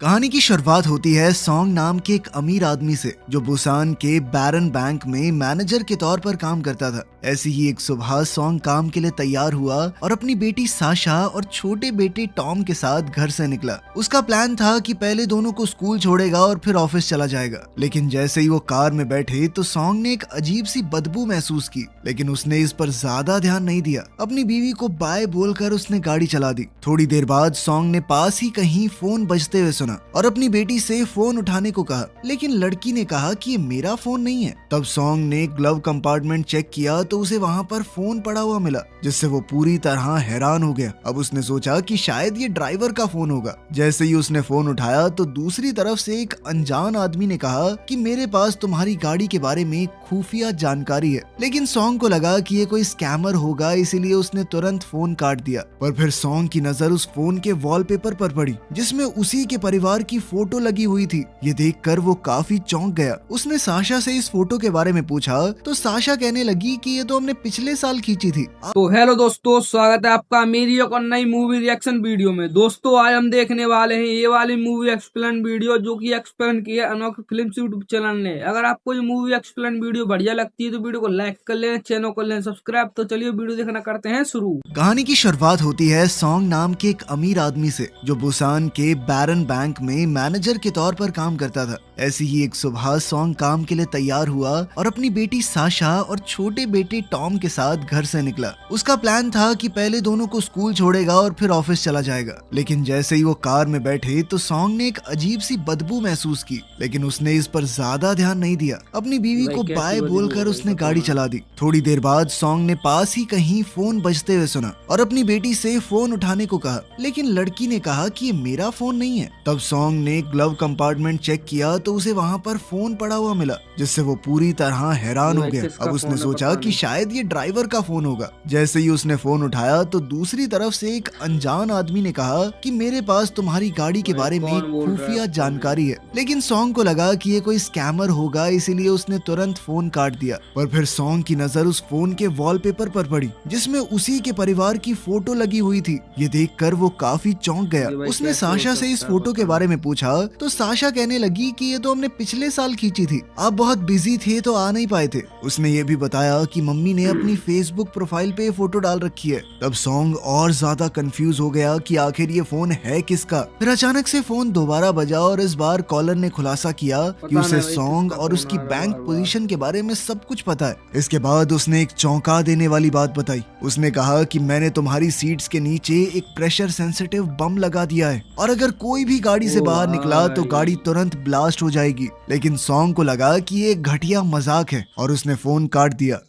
कहानी की शुरुआत होती है सॉन्ग नाम के एक अमीर आदमी से जो बुसान के बैरन बैंक में मैनेजर के तौर पर काम करता था। ऐसी ही एक सुबह सॉन्ग काम के लिए तैयार हुआ और अपनी बेटी साशा और छोटे बेटे टॉम के साथ घर से निकला। उसका प्लान था कि पहले दोनों को स्कूल छोड़ेगा और फिर ऑफिस चला जाएगा। लेकिन जैसे ही वो कार में बैठे तो सॉन्ग ने एक अजीब सी बदबू महसूस की, लेकिन उसने इस पर ज्यादा ध्यान नहीं दिया। अपनी बीवी को बाय बोलकर उसने गाड़ी चला दी। थोड़ी देर बाद सॉन्ग ने पास ही कहीं फोन बजते हुए सुना और अपनी बेटी से फोन उठाने को कहा, लेकिन लड़की ने कहा कि ये मेरा फोन नहीं है। तब सॉन्ग ने ग्लव कंपार्टमेंट चेक किया तो उसे वहाँ पर फोन पड़ा हुआ मिला, जिससे वो पूरी तरह हैरान हो गया। अब उसने सोचा कि शायद ये ड्राइवर का फोन होगा। जैसे ही उसने फोन उठाया तो दूसरी तरफ से एक अनजान आदमी ने कहा कि मेरे पास तुम्हारी गाड़ी के बारे में खुफिया जानकारी है। लेकिन सॉन्ग को लगा कि ये कोई स्कैमर होगा, इसीलिए उसने तुरंत फोन काट दिया। पर फिर सॉन्ग की नजर उस फोन के वॉलपेपर पर पड़ी, जिसमें उसी के परिवार की फोटो लगी हुई थी। ये देखकर वो काफी चौंक गया। उसने साशा से इस फोटो के बारे में पूछा तो साशा कहने लगी कि ये तो हमने पिछले साल खींची थी। तो हेलो दोस्तों, स्वागत है आपका मेरी एक और नई मूवी रिएक्शन वीडियो में। दोस्तों आज हम देखने वाले हैं ये वाली मूवी एक्सप्लेन वीडियो, जो कि एक्सप्लेन की है अनोखी फिल्म यूट्यूब चैनल ने। अगर आपको ये मूवी एक्सप्लेन वीडियो बढ़िया लगती है तो वीडियो को लाइक कर लें, चैनल को लें सब्सक्राइब। तो चलिए वीडियो देखना करते हैं शुरू। कहानी की शुरुआत होती है सॉन्ग नाम के एक अमीर आदमी से जो बुसान के बैरन बैंक में मैनेजर के तौर पर काम करता था। ऐसी ही एक सुबह सॉन्ग काम के लिए तैयार हुआ और अपनी बेटी साशा और छोटे बेटे टॉम के साथ घर से निकला। उसका प्लान था कि पहले दोनों को स्कूल छोड़ेगा और फिर ऑफिस चला जाएगा। लेकिन जैसे ही वो कार में बैठे तो सॉन्ग ने एक अजीब सी बदबू महसूस की, लेकिन उसने इस पर ज्यादा ध्यान नहीं दिया। अपनी बीवी को बाय बोलकर उसने गाड़ी चला दी। थोड़ी देर बाद सॉन्ग ने पास ही कहीं फोन बजते हुए सुना और अपनी बेटी से फोन उठाने को कहा, लेकिन लड़की ने कहा कि ये मेरा फोन नहीं है। तब सॉन्ग ने ग्लव कंपार्टमेंट चेक किया तो उसे वहाँ पर फोन पड़ा हुआ मिला, जिससे वो पूरी तरह हैरान हो गया। अब उसने सोचा कि शायद ये ड्राइवर का फोन होगा। जैसे ही उसने फोन उठाया तो दूसरी तरफ से एक अनजान आदमी ने कहा कि मेरे पास तुम्हारी गाड़ी के बारे में खुफिया जानकारी है। लेकिन सॉन्ग को लगा कि ये कोई स्कैमर होगा, इसीलिए उसने तुरंत फोन काट दिया। पर फिर सॉन्ग की नजर उस फोन के वॉलपेपर पर पड़ी, जिसमें उसी के परिवार की फोटो लगी हुई थी। ये देखकर वो काफी चौंक गया। उसने साशा से इस फोटो के बारे में पूछा तो साशा कहने लगी कि ये तो हमने पिछले साल खींची थी, आप बहुत बिजी थे तो आ नहीं पाए थे। उसने ये भी बताया कि मम्मी ने अपनी फेसबुक प्रोफाइल पे फोटो डाल रखी है। तब सॉन्ग और ज्यादा कंफ्यूज हो गया कि आखिर ये फोन है किसका। फिर अचानक से फोन दोबारा बजा और इस बार कॉलर ने खुलासा किया कि उसे सॉन्ग और उसकी बैंक पोजीशन के बारे में सब कुछ पता है। इसके बाद उसने एक चौंका देने वाली बात बताई। उसने कहा कि मैंने तुम्हारी सीट्स के नीचे एक प्रेशर सेंसिटिव बम लगा दिया है और अगर कोई भी गाड़ी से बाहर निकला तो गाड़ी तुरंत ब्लास्ट हो जाएगी। लेकिन सॉन्ग को लगा कि ये एक घटिया मजाक है और उसने फोन काट दिया।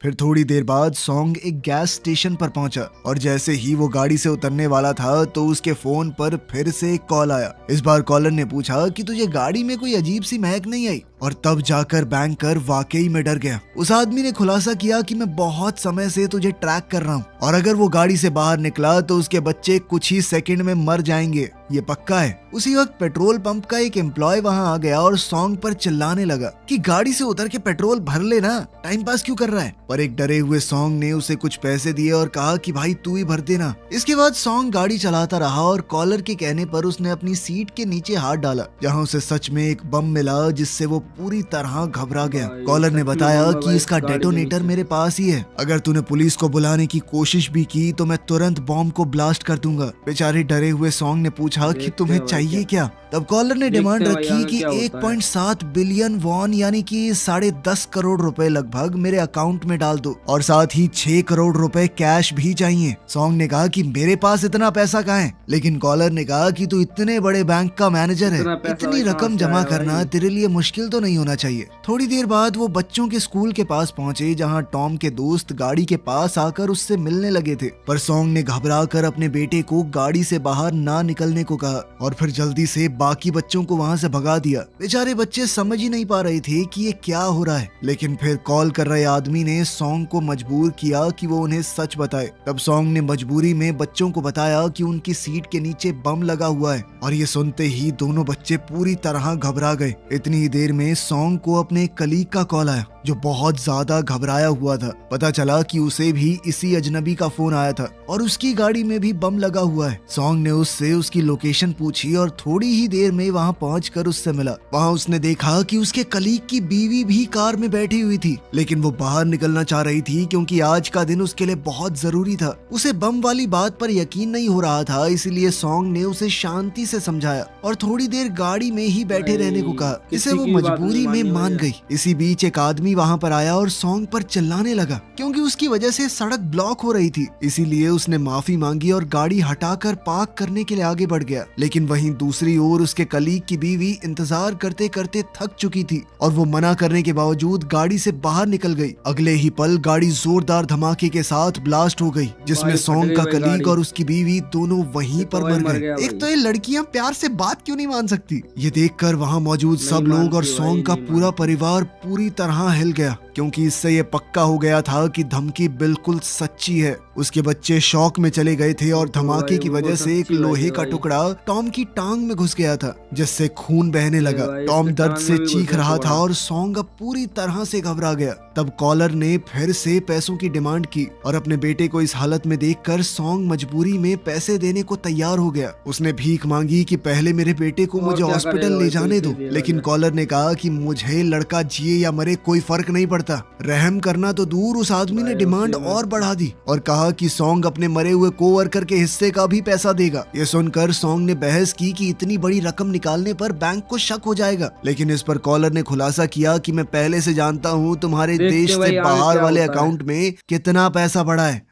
फिर थोड़ी देर बाद सॉन्ग एक गैस स्टेशन पर पहुंचा और जैसे ही वो गाड़ी से उतरने वाला था तो उसके फोन पर फिर से एक कॉल आया। इस बार कॉलर ने पूछा कि तुझे गाड़ी में कोई अजीब सी महक नहीं आई, और तब जाकर बैंकर वाकई में डर गया। उस आदमी ने खुलासा किया कि मैं बहुत समय से तुझे ट्रैक कर रहा हूँ और अगर वो गाड़ी से बाहर निकला तो उसके बच्चे कुछ ही सेकंड में मर जाएंगे, ये पक्का है। उसी वक्त पेट्रोल पंप का एक एम्प्लॉय वहां आ गया और सॉन्ग पर चिल्लाने लगा कि गाड़ी से उतर के पेट्रोल भर लेना, टाइम पास क्यों कर रहा है। पर एक डरे हुए सॉन्ग ने उसे कुछ पैसे दिए और कहा कि भाई तू ही भर देना। इसके बाद सॉन्ग गाड़ी चलाता रहा और कॉलर के कहने पर उसने अपनी सीट के नीचे हाथ डाला, जहां उसे सच में एक बम मिला, जिससे वो पूरी तरह घबरा गया। कॉलर ने बताया कि इसका डेटोनेटर मेरे पास ही है, अगर तूने पुलिस को बुलाने की कोशिश भी की तो मैं तुरंत बॉम्ब को ब्लास्ट कर दूंगा। बेचारे डरे हुए सॉन्ग ने पूछा कि तुम्हें चाहिए क्या। तब कॉलर ने डिमांड रखी कि 1.7 बिलियन वॉन यानी कि 10.5 करोड़ रुपए लगभग मेरे अकाउंट में डाल दो और साथ ही 6 करोड़ रुपए कैश भी चाहिए। सॉन्ग ने कहा कि मेरे पास इतना पैसा कहाँ है, लेकिन कॉलर ने कहा कि तू इतने बड़े बैंक का मैनेजर है, इतनी रकम जमा करना तेरे लिए मुश्किल तो नहीं होना चाहिए। थोड़ी देर बाद वो बच्चों के स्कूल के पास पहुंचे, जहां टॉम के दोस्त गाड़ी के पास आकर उससे मिलने लगे थे। पर सॉन्ग ने घबरा कर अपने बेटे को गाड़ी से बाहर ना निकलने को कहा और फिर जल्दी से बाकी बच्चों को वहां से भगा दिया। बेचारे बच्चे समझ ही नहीं पा रहे थे कि ये क्या हो रहा है। लेकिन फिर कॉल कर रहे आदमी ने सॉन्ग को मजबूर किया कि वो उन्हें सच बताए। तब सॉन्ग ने मजबूरी में बच्चों को बताया कि उनकी सीट के नीचे बम लगा हुआ है और ये सुनते ही दोनों बच्चे पूरी तरह घबरा गए। इतनी ही देर में सॉन्ग को अपने कलीग का कॉल आया, जो बहुत ज्यादा घबराया हुआ था। पता चला कि उसे भी इसी अजनबी का फोन आया था और उसकी गाड़ी में भी बम लगा हुआ है। सॉन्ग ने उससे उसकी लोकेशन पूछी और थोड़ी ही देर में वहाँ पहुंचकर उससे मिला। वहाँ उसने देखा कि उसके कलीग की बीवी भी कार में बैठी हुई थी, लेकिन वो बाहर निकलना चाह रही थी क्योंकि आज का दिन उसके लिए बहुत जरूरी था। उसे बम वाली बात पर यकीन नहीं हो रहा था, इसीलिए सॉन्ग ने उसे शांति से समझाया और थोड़ी देर गाड़ी में ही बैठे रहने को कहा। इसे वो मजबूरी में मान गई। इसी बीच एक आदमी वहाँ पर आया और सॉन्ग पर चिल्लाने लगा क्योंकि उसकी वजह से सड़क ब्लॉक हो रही थी। इसीलिए उसने माफी मांगी और गाड़ी हटाकर पार्क करने के लिए आगे बढ़ गया। लेकिन वहीं दूसरी ओर उसके कलीग की बीवी इंतजार करते करते थक चुकी थी और वो मना करने के बावजूद गाड़ी से बाहर निकल गई। अगले ही पल गाड़ी जोरदार धमाके के साथ ब्लास्ट हो गई, जिसमें सॉन्ग का कलीग और उसकी बीवी दोनों वहीं पर मर गए। एक तो ये लड़कियां प्यार से बात क्यों नहीं मान सकती। ये देखकर वहाँ मौजूद सब लोग और सॉन्ग का पूरा परिवार पूरी तरह हिल गया क्योंकि इससे ये पक्का हो गया था कि धमकी बिल्कुल सच्ची है। उसके बच्चे शॉक में चले गए थे और धमाके की वजह से एक लोहे का टुकड़ा टॉम की टांग में घुस गया था, जिससे खून बहने लगा। टॉम दर्द से चीख रहा था और सॉन्ग अब पूरी तरह से घबरा गया। तब कॉलर ने फिर से पैसों की डिमांड की और अपने बेटे को इस हालत में देखकर सॉन्ग मजबूरी में पैसे देने को तैयार हो गया। उसने भीख मांगी कि पहले मेरे बेटे को मुझे हॉस्पिटल ले जाने दो, लेकिन कॉलर ने कहा कि मुझे लड़का जिए या मरे कोई फर्क नहीं पड़ता। रहम करना तो दूर, उस आदमी ने डिमांड और बढ़ा दी और कहा कि सॉन्ग अपने मरे हुए कोवर्कर के हिस्से का भी पैसा देगा। ये सुनकर सॉन्ग ने बहस की कि इतनी बड़ी रकम निकालने पर बैंक को शक हो जाएगा, लेकिन इस पर कॉलर ने खुलासा किया कि मैं पहले से जानता हूँ तुम्हारे देश से बाहर वाले अकाउंट में कितना पैसा पड़ा है।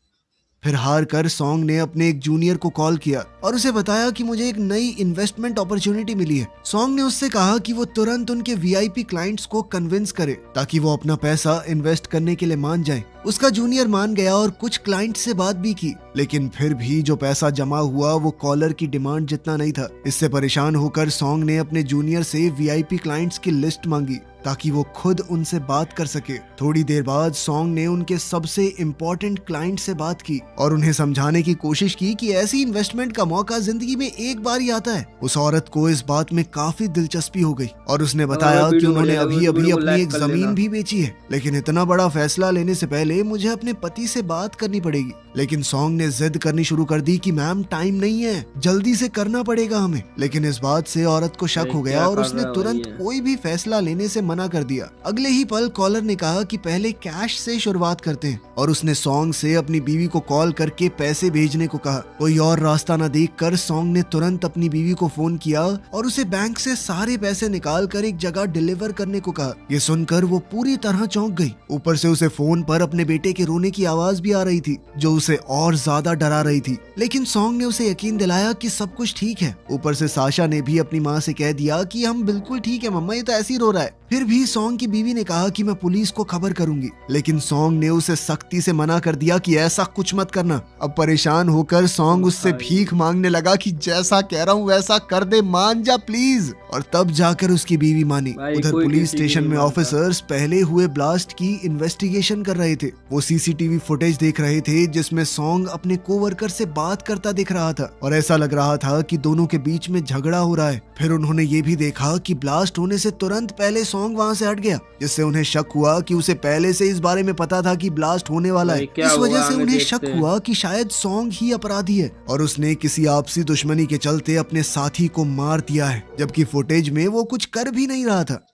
फिर हार कर सॉन्ग ने अपने एक जूनियर को कॉल किया और उसे बताया कि मुझे एक नई इन्वेस्टमेंट अपॉर्चुनिटी मिली है। सॉन्ग ने उससे कहा कि वो तुरंत उनके वीआईपी क्लाइंट्स को कन्विंस करे ताकि वो अपना पैसा इन्वेस्ट करने के लिए मान जाए। उसका जूनियर मान गया और कुछ क्लाइंट से बात भी की, लेकिन फिर भी जो पैसा जमा हुआ वो कॉलर की डिमांड जितना नहीं था। इससे परेशान होकर सॉन्ग ने अपने जूनियर से वीआईपी क्लाइंट्स की लिस्ट मांगी ताकि वो खुद उनसे बात कर सके। थोड़ी देर बाद सॉन्ग ने उनके सबसे इम्पोर्टेंट क्लाइंट से बात की और उन्हें समझाने की कोशिश की कि ऐसी इन्वेस्टमेंट का मौका जिंदगी में एक बार ही आता है। उस औरत को इस बात में काफी दिलचस्पी हो गई और उसने बताया कि उन्होंने अभी अभी अपनी एक जमीन भी बेची है, लेकिन इतना बड़ा फैसला लेने से पहले मुझे अपने पति से बात करनी पड़ेगी। लेकिन सॉन्ग ने जिद करनी शुरू कर दी कि मैम टाइम नहीं है, जल्दी से करना पड़ेगा हमें। लेकिन इस बात से औरत को शक हो गया और उसने तुरंत कोई भी फैसला लेने से मना कर दिया। अगले ही पल कॉलर ने कहा कि पहले कैश से शुरुआत करते हैं और उसने सॉन्ग से अपनी बीवी को कॉल करके पैसे भेजने को कहा। कोई और रास्ता न देखकर सॉन्ग ने तुरंत अपनी बीवी को फोन किया और उसे बैंक से सारे पैसे निकाल कर एक जगह डिलीवर करने को कहा। ये सुनकर वो पूरी तरह चौंक गई। ऊपर से उसे फोन पर अपने बेटे के रोने की आवाज भी आ रही थी जो उसे और ज्यादा डरा रही थी। लेकिन सॉन्ग ने उसे यकीन दिलाया कि सब कुछ ठीक है। ऊपर से साशा ने भी अपनी माँ से कह दिया कि हम बिल्कुल ठीक है मम्मा, ये तो ऐसे ही रो रहा है। फिर भी सॉन्ग की बीवी ने कहा कि मैं पुलिस को खबर करूंगी, लेकिन सॉन्ग ने उसे सख्ती से मना कर दिया कि ऐसा कुछ मत करना। अब परेशान होकर सॉन्ग उससे भीख मांगने लगा कि जैसा कह रहा हूँ वैसा कर दे, मान जा प्लीज। और तब जाकर उसकी बीवी मानी। उधर पुलिस स्टेशन में ऑफिसर्स पहले हुए ब्लास्ट की इन्वेस्टिगेशन कर रहे थे। वो सीसीटीवी फुटेज देख रहे थे जिसमें सॉन्ग अपने कोवर्कर से बात करता दिख रहा था और ऐसा लग रहा था कि दोनों के बीच में झगड़ा हो रहा है। फिर उन्होंने ये भी देखा कि ब्लास्ट होने से तुरंत पहले सॉन्ग वहाँ से हट गया, जिससे उन्हें शक हुआ कि उसे पहले से इस बारे में पता था कि ब्लास्ट होने वाला है। इस वजह से उन्हें शक हुआ कि शायद सॉन्ग ही अपराधी है और उसने किसी आपसी दुश्मनी के चलते अपने साथी को मार दिया है, जबकि फुटेज में वो कुछ कर भी नहीं रहा था।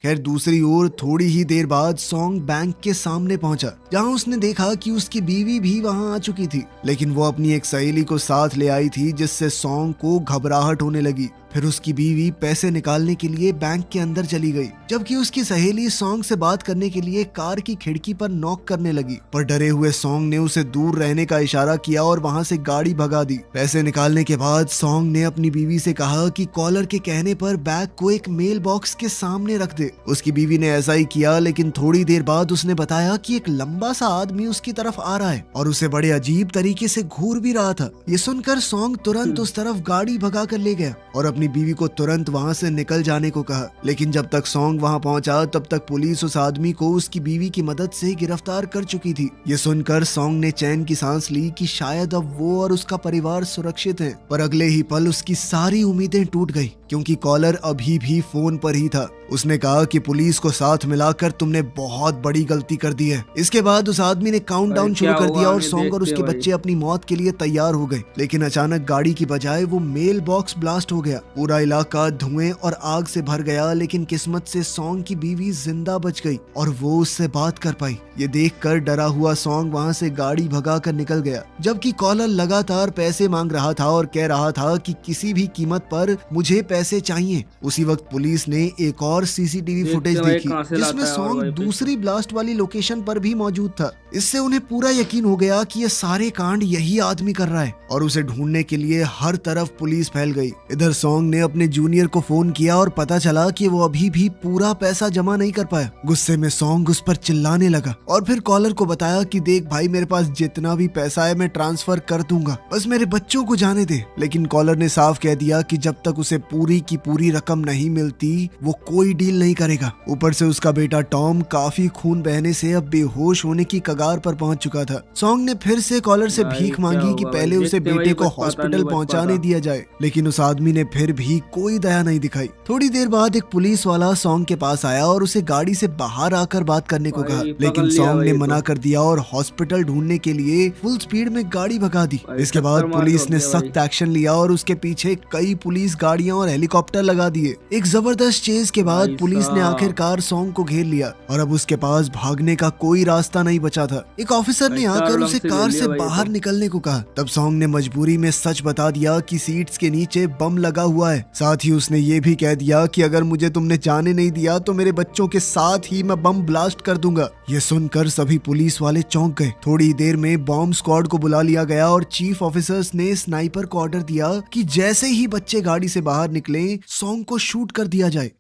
खैर दूसरी ओर थोड़ी ही देर बाद सॉन्ग बैंक के सामने पहुंचा, जहां उसने देखा कि उसकी बीवी भी वहां आ चुकी थी, लेकिन वो अपनी एक सहेली को साथ ले आई थी, जिससे सॉन्ग को घबराहट होने लगी। फिर उसकी बीवी पैसे निकालने के लिए बैंक के अंदर चली गई, जबकि उसकी सहेली सॉन्ग से बात करने के लिए कार की खिड़की पर नॉक करने लगी। पर डरे हुए सॉन्ग ने उसे दूर रहने का इशारा किया और वहां से गाड़ी भगा दी। पैसे निकालने के बाद सॉन्ग ने अपनी बीवी से कहा कि कॉलर के कहने पर बैग को एक मेल बॉक्स के सामने रख दे। उसकी बीवी ने ऐसा ही किया, लेकिन थोड़ी देर बाद उसने बताया कि एक लंबा सा आदमी उसकी तरफ आ रहा है और उसे बड़े अजीब तरीके से घूर भी रहा था। ये सुनकर सॉन्ग तुरंत उस तरफ गाड़ी भगा कर ले गया और अपनी बीवी को तुरंत वहां से निकल जाने को कहा। लेकिन जब तक सॉन्ग वहां पहुंचा तब तक पुलिस उस आदमी को उसकी बीवी की मदद से गिरफ्तार कर चुकी थी। ये सुनकर सॉन्ग ने चैन की सांस ली कि शायद अब वो और उसका परिवार सुरक्षित हैं। पर अगले ही पल उसकी सारी उम्मीदें टूट गई, क्योंकि कॉलर अभी भी फोन पर ही था। उसने कहा कि पुलिस को साथ मिलाकर तुमने बहुत बड़ी गलती कर दी है। इसके बाद उस आदमी ने काउंटडाउन भाई, शुरू क्या कर हुआ दिया और आगे सॉन्ग और देखते उसके हैं भाई। बच्चे अपनी मौत के लिए तैयार हो गए। लेकिन अचानक गाड़ी की बजाय वो मेल बॉक्स ब्लास्ट हो गया। पूरा इलाका धुएं और आग से भर गया, लेकिन किस्मत से सॉन्ग की बीवी जिंदा बच गई और वो उससे बात कर पाई। ये देखकर डरा हुआ सॉन्ग वहां से गाड़ी भगा कर निकल गया, जबकि कॉलर लगातार पैसे मांग रहा था और कह रहा था कि किसी भी कीमत पर मुझे पैसे चाहिए। उसी वक्त पुलिस ने एक और सीसीटीवी देखते फुटेज भाई देखी कहाँ से जिसमें लाता है और सॉन्ग भाई पैसे। दूसरी ब्लास्ट वाली लोकेशन पर भी मौजूद था। इससे उन्हें पूरा यकीन हो गया कि ये सारे कांड यही आदमी कर रहा है और उसे ढूंढने के लिए हर तरफ पुलिस फैल गई। इधर सॉन्ग ने अपने जूनियर को फोन किया और पता चला कि वो अभी भी पूरा पैसा जमा नहीं कर पाया। गुस्से में सॉन्ग उस पर चिल्लाने लगा और फिर कॉलर को बताया कि देख भाई, मेरे पास जितना भी पैसा है मैं ट्रांसफर कर दूंगा, बस मेरे बच्चों को जाने दे। लेकिन कॉलर ने साफ कह दिया कि जब तक उसे पूरी की पूरी रकम नहीं मिलती वो कोई डील नहीं करेगा। ऊपर से उसका बेटा टॉम काफी खून बहने से अब बेहोश होने की कगार पर पहुंच चुका था। सॉन्ग ने फिर से कॉलर से भाई, भीख क्या मांगी कि होगा पहले भाई, उसे देखते बेटे भाई, को बच पाता हॉस्पिटल नहीं बच पहुंचाने पाता। दिया जाए, लेकिन उस आदमी ने फिर भी कोई दया नहीं दिखाई। थोड़ी देर बाद एक पुलिस वाला सॉन्ग के पास आया और उसे गाड़ी से बाहर आकर बात करने को भाई, कहा, पकड़ लेकिन लिया सॉन्ग भाई ने ये मना तो। कर दिया और हॉस्पिटल ढूंढने के लिए फुल स्पीड में गाड़ी भगा दी। भाई, इसके टक्कर बाद मार के पुलिस भग ने गया सख्त एक्शन लिया और उसके पीछे कई पुलिस गाड़ियां और हेलीकॉप्टर लगा दिए। एक जबरदस्त चेज के बाद भाई पुलिस ने साहब। आखिरकार सॉन्ग को घेर लिया और अब उसके पास भागने का कोई रास्ता नहीं बचा था। एक ऑफिसर ने भाई, आकर चारों उसे ढंग से ले कार लिया से भाई ये बाहर तो। निकलने को कहा। तब सॉन्ग ने मजबूरी में सच बता दिया कि सीट्स के नीचे बम लगा हुआ है। साथ ही उसने ये भी कह दिया कि अगर मुझे तुमने जाने नहीं दिया तो मेरे बच्चों के साथ ही मैं बम ब्लास्ट कर दूंगा। ये सुनकर सभी पुलिस वाले चौंक गए। थोड़ी देर में बॉम्ब स्क्वाड को बुला लिया गया और चीफ ऑफिसर्स ने स्नाइपर को ऑर्डर दिया कि जैसे ही बच्चे गाड़ी से बाहर निकले सॉन्ग को शूट कर दिया जाए।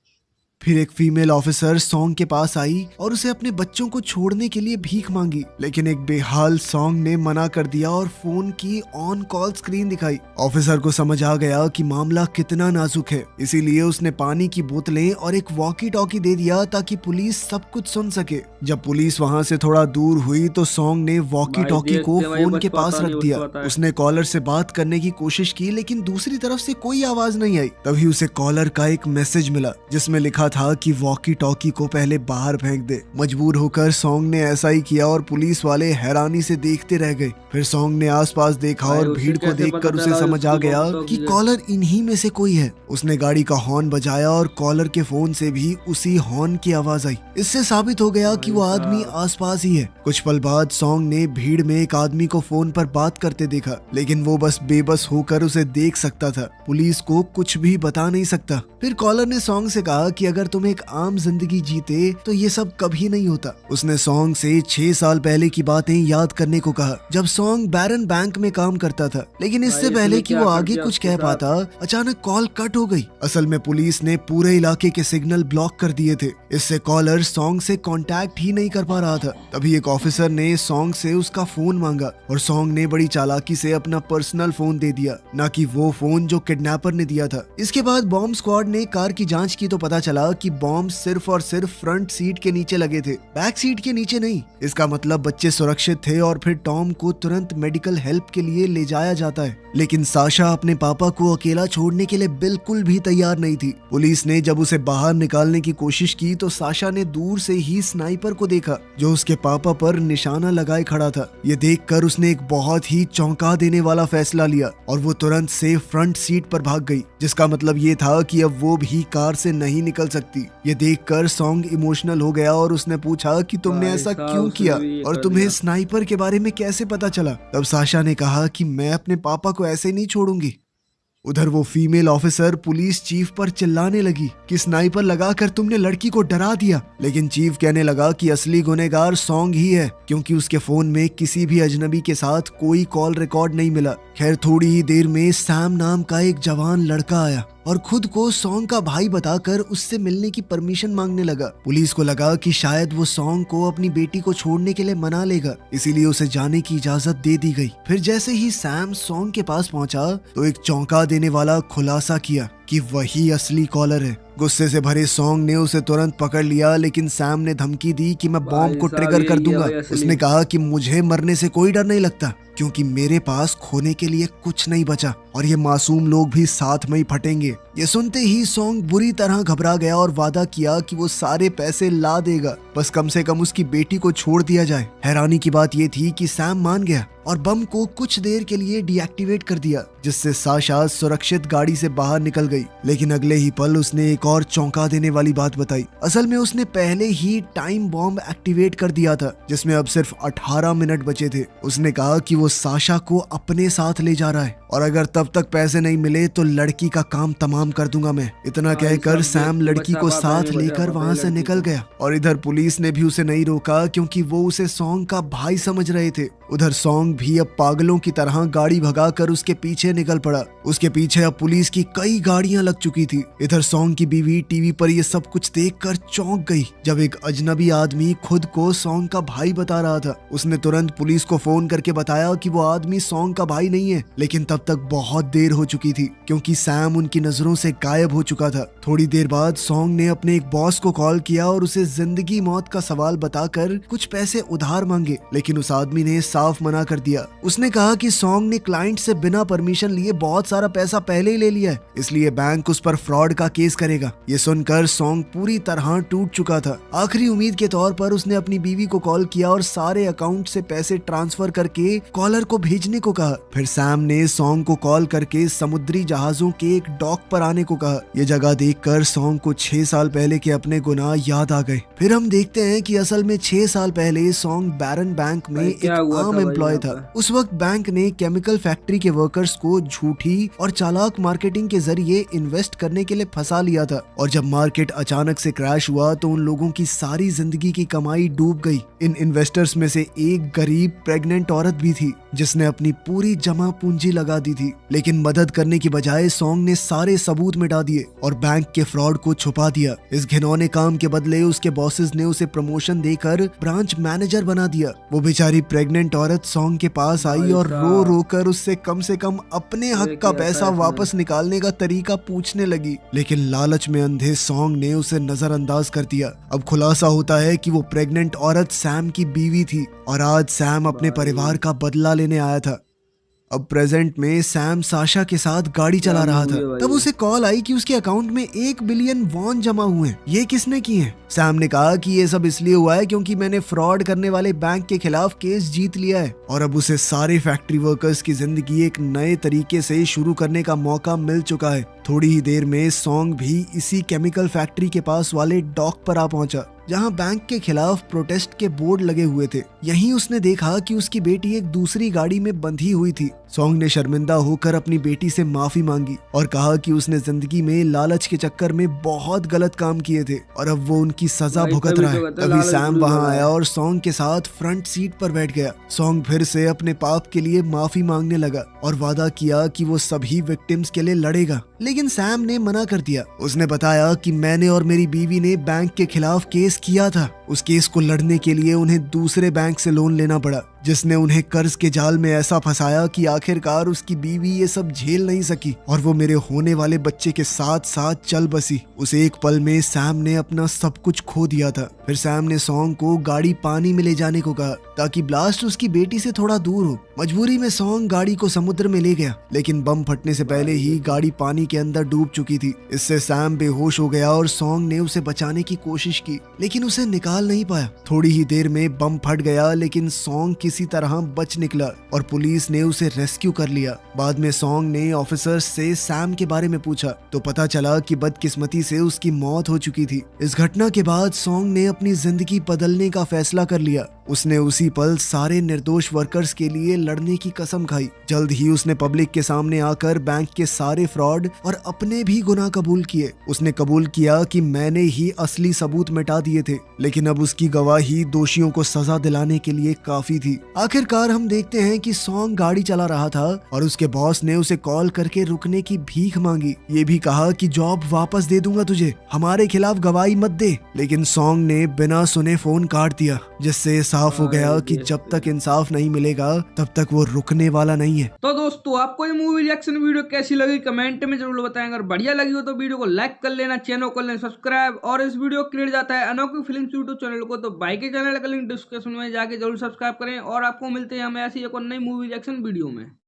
फिर एक फीमेल ऑफिसर सॉन्ग के पास आई और उसे अपने बच्चों को छोड़ने के लिए भीख मांगी, लेकिन एक बेहाल सॉन्ग ने मना कर दिया और फोन की ऑन कॉल स्क्रीन दिखाई। ऑफिसर को समझ आ गया कि मामला कितना नाजुक है, इसीलिए उसने पानी की बोतलें और एक वॉकी टॉकी दे दिया ताकि पुलिस सब कुछ सुन सके। जब पुलिस वहां से थोड़ा दूर हुई तो सॉन्ग ने वॉकी भाई, टॉकी को देखते भाई, फोन बच के पास पाता रख नहीं, बच दिया। पाता है। उसने कॉलर से बात करने की कोशिश की, लेकिन दूसरी तरफ से कोई आवाज नहीं आई। तभी उसे कॉलर का एक मैसेज मिला जिसमें लिखा था कि वॉकी टॉकी को पहले बाहर फेंक दे। मजबूर होकर सॉन्ग ने ऐसा ही किया और पुलिस वाले हैरानी से देखते रह गए। फिर सॉन्ग ने आसपास देखा भाई, और उसे भीड़ को कैसे देखकर पता उसे चला समझ आ उसकी गया वॉकी-टॉकी कि है? कॉलर इन्हीं में से कोई है। उसने गाड़ी का हॉर्न बजाया और कॉलर के फोन से भी उसी हॉर्न की आवाज आई। इससे साबित हो गया कि वो भाई आदमी साहब। आसपास ही है। कुछ पल बाद सॉन्ग ने भीड़ में एक आदमी को फोन पर बात करते देखा, लेकिन वो बस बेबस होकर उसे देख सकता था, पुलिस को कुछ भी बता नहीं सकता। फिर कॉलर ने सॉन्ग से कहा कि अगर तुम एक आम जिंदगी जीते तो ये सब कभी नहीं होता। उसने सॉन्ग से 6 साल पहले की बातें याद करने को कहा जब सॉन्ग बैरन बैंक में काम करता था, लेकिन इससे भाई, पहले इसने कि क्या वो कर आगे दिया कुछ उसके कह साथ? पाता अचानक कॉल कट हो गई। असल में पुलिस ने पूरे इलाके के सिग्नल ब्लॉक कर दिए थे, इससे कॉलर सॉन्ग से कांटेक्ट ही नहीं कर पा रहा था। तभी एक ऑफिसर ने सॉन्ग से उसका फोन मांगा और सॉन्ग ने बड़ी चालाकी से अपना पर्सनल फोन दे दिया, ना कि वो फोन जो किडनैपर ने दिया था। इसके बाद बॉम्ब स्क्वाड ने कार की जांच की तो पता चला कि बॉम्ब सिर्फ और सिर्फ फ्रंट सीट के नीचे लगे थे, बैक सीट के नीचे नहीं। इसका मतलब बच्चे सुरक्षित थे और फिर टॉम को तुरंत मेडिकल हेल्प के लिए ले जाया जाता है। लेकिन साशा अपने पापा को अकेला छोड़ने के लिए बिल्कुल भी तैयार नहीं थी। पुलिस ने जब उसे बाहर निकालने की कोशिश की तो साशा ने दूर से ही स्नाइपर को देखा जो उसके पापा पर निशाना लगाए खड़ा था। ये देखकर उसने एक बहुत ही चौंका देने वाला फैसला लिया और वो तुरंत से फ्रंट सीट पर भाग गई, जिसका मतलब ये था कि अब वो भी कार से नहीं निकल सकती। ये देखकर सॉन्ग इमोशनल हो गया और उसने पूछा कि तुमने भाई ऐसा साहब, क्यों उसने किया भी ये और कर तुम्हें दिया। स्नाइपर के बारे में कैसे पता चला। तब साशा ने कहा कि मैं अपने पापा को ऐसे नहीं छोड़ूंगी। उधर वो फीमेल ऑफिसर पुलिस चीफ पर चिल्लाने लगी कि स्नाइपर लगाकर तुमने लड़की को डरा दिया, लेकिन चीफ कहने लगा कि असली गुनहगार सॉन्ग ही है, क्योंकि उसके फोन में किसी भी अजनबी के साथ कोई कॉल रिकॉर्ड नहीं मिला। खैर थोड़ी ही देर में सैम नाम का एक जवान लड़का आया और खुद को सॉन्ग का भाई बताकर उससे मिलने की परमिशन मांगने लगा। पुलिस को लगा कि शायद वो सॉन्ग को अपनी बेटी को छोड़ने के लिए मना लेगा, इसीलिए उसे जाने की इजाजत दे दी गई। फिर जैसे ही सैम सॉन्ग के पास पहुंचा तो एक चौंका देने वाला खुलासा किया कि वही असली कॉलर है। गुस्से से भरे सॉन्ग ने उसे तुरंत पकड़ लिया, लेकिन सैम ने धमकी दी कि मैं बॉम्ब को भाई साहब, ट्रिगर कर यही है दूंगा। भाई असली। उसने कहा कि मुझे मरने से कोई डर नहीं लगता, क्योंकि मेरे पास खोने के लिए कुछ नहीं बचा और ये मासूम लोग भी साथ में ही फटेंगे। ये सुनते ही सॉन्ग बुरी तरह घबरा गया और वादा किया कि वो सारे पैसे ला देगा, बस कम से कम उसकी बेटी को छोड़ दिया जाए। हैरानी की बात ये थी कि सैम मान गया और बम को कुछ देर के लिए डीएक्टिवेट कर दिया, जिससे साशा सुरक्षित गाड़ी से बाहर निकल गई। लेकिन अगले ही पल उसने एक और चौंका देने वाली बात बताई। असल में उसने पहले ही टाइम बॉम्ब एक्टिवेट कर दिया था, जिसमें अब सिर्फ 18 मिनट बचे थे। उसने कहा कि वो साशा को अपने साथ ले जा रहा है और अगर तब तक पैसे नहीं मिले तो लड़की का काम तमाम कर दूंगा मैं। इतना कहकर सैम लड़की को साथ लेकर वहां से निकल गया और इधर पुलिस ने भी उसे नहीं रोका, क्योंकि वो उसे सॉन्ग का भाई समझ रहे थे। उधर सॉन्ग भी अब पागलों की तरह गाड़ी भगाकर उसके पीछे निकल पड़ा। उसके पीछे अब पुलिस की कई गाड़ियां लग चुकी थी। इधर सॉन्ग की बीवी टीवी पर ये सब कुछ देखकर चौंक गई, जब एक अजनबी आदमी खुद को सॉन्ग का भाई बता रहा था। उसने तुरंत पुलिस को फोन करके बताया कि वो आदमी सॉन्ग का भाई नहीं है, लेकिन तब तक बहुत देर हो चुकी थी, क्योंकि सैम उनकी नजरों से गायब हो चुका था। थोड़ी देर बाद सॉन्ग ने अपने एक बॉस को कॉल किया और उसे जिंदगी मौत का सवाल बताकर कुछ पैसे उधार मांगे, लेकिन उस आदमी ने साफ मना कर दिया। उसने कहा कि सॉन्ग ने क्लाइंट से बिना परमिशन लिए बहुत सारा पैसा पहले ही ले लिया है, इसलिए बैंक उस पर फ्रॉड का केस करेगा। ये सुनकर सॉन्ग पूरी तरह टूट चुका था। आखिरी उम्मीद के तौर पर उसने अपनी बीवी को कॉल किया और सारे अकाउंट से पैसे ट्रांसफर करके कॉलर को भेजने को कहा। फिर सैम ने सॉन्ग को कॉल करके समुद्री जहाजों के एक डॉक पर आने को कहा। यह जगह देखकर सॉन्ग को 6 साल पहले के अपने गुनाह याद आ गए। फिर हम देखते हैं कि असल में 6 साल पहले सॉन्ग बैरन बैंक में एक आम एम्प्लॉय था। उस वक्त बैंक ने केमिकल फैक्ट्री के वर्कर्स को झूठी और चालाक मार्केटिंग के जरिए इन्वेस्ट करने के लिए फंसा लिया था, और जब मार्केट अचानक से क्रैश हुआ तो उन लोगों की सारी जिंदगी की कमाई डूब गई। इन इन्वेस्टर्स में से एक गरीब प्रेग्नेंट औरत भी थी, जिसने अपनी पूरी जमा पूंजी लगा दी थी। लेकिन मदद करने की बजाय सॉन्ग ने सारे सबूत मिटा दिए और बैंक के फ्रॉड को छुपा दिया। इस घिनौने काम के बदले उसके बॉसेस ने उसे प्रमोशन देकर ब्रांच मैनेजर बना दिया। वो बेचारी प्रेग्नेंट औरत सॉन्ग के पास आई और रो रो कर उससे कम से कम अपने हक का पैसा वापस निकालने का तरीका पूछने लगी, लेकिन लालच में अंधे सॉन्ग ने उसे नजरअंदाज कर दिया। अब खुलासा होता है कि वो प्रेग्नेंट औरत सैम की बीवी थी और आज सैम अपने परिवार का बदला लेने आया था। अब प्रेजेंट में सैम साशा के साथ गाड़ी चला रहा था, तब उसे कॉल आई कि उसके अकाउंट में 1 बिलियन वॉन जमा हुए हैं। ये किसने किए हैं? सैम ने कहा कि ये सब इसलिए हुआ है क्योंकि मैंने फ्रॉड करने वाले बैंक के खिलाफ केस जीत लिया है और अब उसे सारे फैक्ट्री वर्कर्स की जिंदगी एक नए तरीके से शुरू करने का मौका मिल चुका है। थोड़ी ही देर में सॉन्ग भी इसी केमिकल फैक्ट्री के पास वाले डॉक पर आ पहुंचा, जहां बैंक के खिलाफ प्रोटेस्ट के बोर्ड लगे हुए थे। यहीं उसने देखा कि उसकी बेटी एक दूसरी गाड़ी में बंधी हुई थी। सॉन्ग ने शर्मिंदा होकर अपनी बेटी से माफी मांगी और कहा कि उसने जिंदगी में लालच के चक्कर में बहुत गलत काम किए थे और अब वो उनकी सजा भुगत रहा है। तभी सैम वहां आया और सॉन्ग के साथ फ्रंट सीट पर बैठ गया। सॉन्ग फिर से अपने पाप के लिए माफी मांगने लगा और वादा किया कि वो सभी विक्टिम्स के लिए लड़ेगा, लेकिन सैम ने मना कर दिया। उसने बताया कि मैंने और मेरी बीवी ने बैंक के खिलाफ केस किया था। उस केस को लड़ने के लिए उन्हें दूसरे बैंक से लोन लेना पड़ा, जिसने उन्हें कर्ज के जाल में ऐसा फंसाया कि आखिरकार उसकी बीवी ये सब झेल नहीं सकी और वो मेरे होने वाले बच्चे के साथ साथ चल बसी। उस एक पल में सैम ने अपना सब कुछ खो दिया था। फिर सैम ने सॉन्ग को गाड़ी पानी में ले जाने को कहा ताकि ब्लास्ट उसकी बेटी से थोड़ा दूर हो। मजबूरी में सॉन्ग गाड़ी को समुद्र में ले गया, लेकिन बम फटने से पहले ही गाड़ी पानी के अंदर डूब चुकी थी। इससे सैम बेहोश हो गया और सॉन्ग ने उसे बचाने की कोशिश की, लेकिन उसे निकाल नहीं पाया। थोड़ी ही देर में बम फट गया, लेकिन सॉन्ग किसी तरह बच निकला और पुलिस ने उसे रेस्क्यू कर लिया। बाद में सॉन्ग ने ऑफिसर्स से सैम के बारे में पूछा तो पता चला कि बदकिस्मती से उसकी मौत हो चुकी थी। इस घटना के बाद सॉन्ग ने अपनी जिंदगी बदलने का फैसला कर लिया। उसने उसी पल सारे निर्दोष वर्कर्स के लिए लड़ने की कसम खाई। जल्द ही उसने पब्लिक के सामने आकर बैंक के सारे फ्रॉड और अपने भी गुनाह कबूल किए। उसने कबूल किया कि मैंने ही असली सबूत मिटा दिए थे, लेकिन अब उसकी गवाही दोषियों को सजा दिलाने के लिए काफी थी। आखिरकार हम देखते हैं कि सॉन्ग गाड़ी चला रहा था और उसके बॉस ने उसे कॉल करके रुकने की भीख मांगी। ये भी कहा कि जॉब वापस दे दूंगा तुझे, हमारे खिलाफ गवाही मत दे। लेकिन सॉन्ग ने बिना सुने फोन काट दिया, जिससे साफ हो गया कि जब तक इंसाफ नहीं मिलेगा तब तक वो रुकने वाला नहीं है। तो दोस्तों आपको ये मूवी रिएक्शन वीडियो कैसी लगी कमेंट में जरूर बताएं। अगर बढ़िया लगी हो तो वीडियो को लाइक कर लेना, चैनल को कर लेना सब्सक्राइब, और इस वीडियो क्लियर जाता है अनोखी फिल्म यूट्यूब चैनल को, तो भाई के चैनल का लिंक डिस्क्रिप्शन में जाके जरूर सब्सक्राइब करें। और आपको मिलते हैं हम ऐसी एक और नई मूवी रिएक्शन वीडियो में।